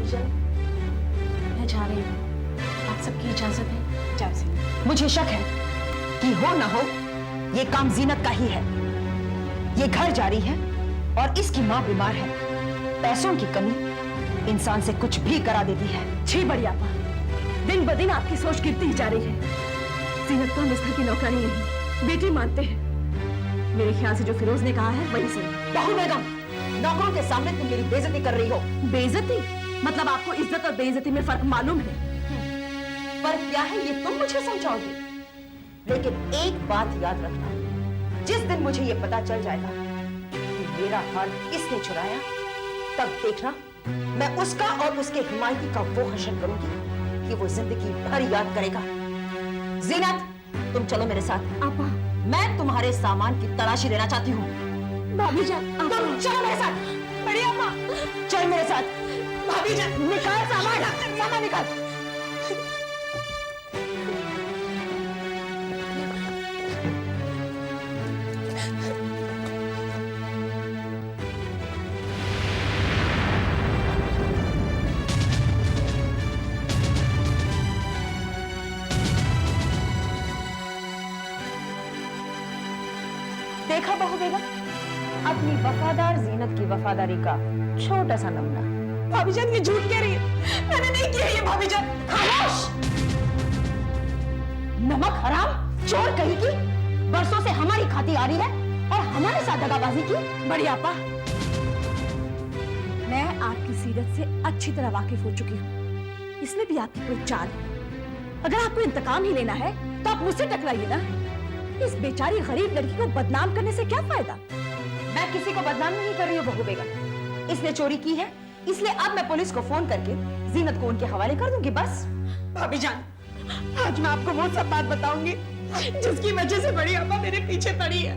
भाभी मैं जा रही हूँ, आप सबकी इजाजत है? जाओ जीनत। मुझे शक है कि हो ना हो ये काम जीनत का ही है। ये घर जारी है और इसकी माँ बीमार है। पैसों की कमी इंसान से कुछ भी करा देती है। छी बड़ी आपा, दिन ब दिन आपकी सोच गिरती ही जा रही है। जीनत को हम इस घर की नौकरानी नहीं, बेटी मानते हैं। मेरे ख्याल से जो फिरोज ने कहा है वही सही। बहू बेगम, नौकरों के सामने तुम मेरी बेइज्जती कर रही हो। बेइज्जती? मतलब आपको इज्जत और बेइज्जती में फर्क मालूम है? पर क्या है ये तुम मुझे समझाओगे। लेकिन एक बात याद रखना, जिस दिन मुझे ये पता चल जाएगा कि मेरा हाल किसने चुराया, तब देखना मैं उसका और उसके हिमायती का वो हश्र करूंगी कि वो जिंदगी भर याद करेगा। जीनत, तुम चलो मेरे साथ। आपा, मैं तुम्हारे सामान की तलाशी लेना चाहती हूँ। भाभी जान, तुम चलो मेरे साथ। बड़ी आपा, चल मेरे साथ। भाभी जान, निकाल सामान, सामान निकाल। देखा बहू बेगम, अपनी वफादार जीनत की वफादारी का छोटा सा नमूना। भाभी जान ये झूठ कह रही है, मैंने नहीं किया ये। भाभी जान खामोश! नमक हराम चोर कहीं की, बरसों से हमारी खाती आ रही है और हमारे साथ दगाबाजी की। बड़ी आपा, मैं आपकी सीरत से अच्छी तरह वाकिफ हो चुकी हूँ। इसमें भी आपकी कोई चाल है। अगर आपको इंतकाम ही लेना है तो आप मुझसे टकराइए ना। इस बेचारी गरीब लड़की को बदनाम करने से क्या फायदा? मैं किसी को बदनाम नहीं कर रही हूँ बहू बेगम। इसने चोरी की है, इसलिए अब मैं पुलिस को फोन करके जीनत को उनके हवाले कर दूंगी, बस। भाभी जान, आज मैं आपको वो सब बात बताऊंगी जिसकी वजह से बड़ी अम्मा मेरे पीछे पड़ी है।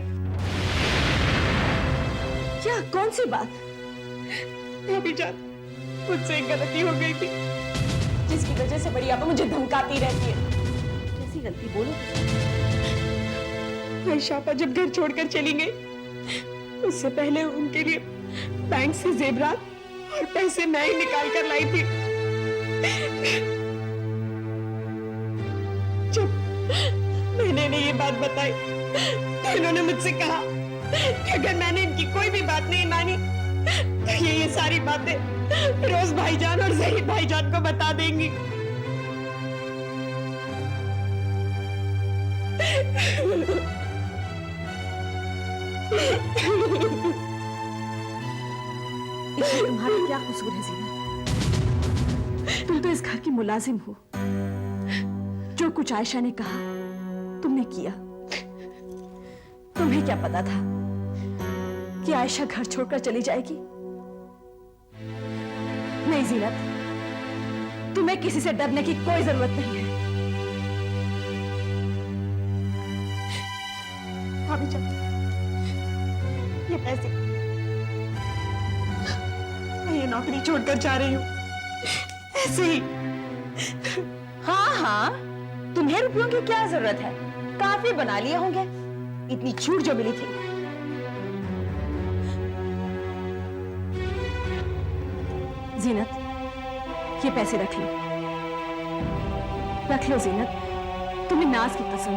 क्या? कौन सी बात? भाभी जान, मुझसे एक गलती हो गई थी जिसकी वजह से बड़ी अम्मा मुझे धमकाती रहती है। कैसी गलती? बोलो। आयशा आपा जब घर छोड़कर चली गई, उससे पहले उनके लिए बैंक से जेवरात और पैसे मैं ही निकाल कर लाई थी। जब मैंने इन्हें ये बात बताई तो इन्होंने मुझसे कहा कि अगर मैंने इनकी कोई भी बात नहीं मानी तो ये सारी बातें फिरोज भाईजान और जहीर भाईजान को बता देंगी। इसमें तुम्हारा क्या कसूर है जीनत? तुम तो इस घर की मुलाजिम हो। जो कुछ आयशा ने कहा तुमने किया। तुम्हें क्या पता था कि आयशा घर छोड़कर चली जाएगी? नहीं जीनत, तुम्हें किसी से डरने की कोई जरूरत नहीं है। भाभी जान, ये पैसे, मैं ये नौकरी छोड़कर जा रही हूँ ऐसे ही। हाँ हाँ, तुम्हें रुपयों की क्या जरूरत है? काफी बना लिए होंगे, इतनी छूट जो मिली थी। जीनत, ये पैसे रख लो। रख लो जीनत, तुम्हें नाज की कसम,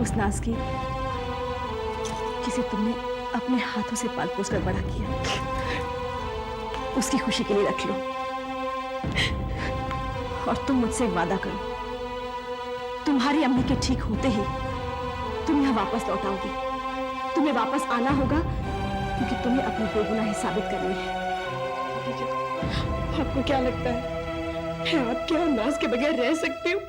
उस नाज की जिसे तुमने अपने हाथों से पाल पोस कर बड़ा किया, उसकी खुशी के लिए रख लो। और तुम मुझसे एक वादा करो, तुम्हारी अम्मी के ठीक होते ही तुम यहाँ वापस लौट आओगी। तुम्हें वापस आना होगा क्योंकि तुम्हें अपनी बेगुनाही साबित करनी है। आपको क्या लगता है मैं आपके यहाँ नाज के बगैर रह सकती हूँ?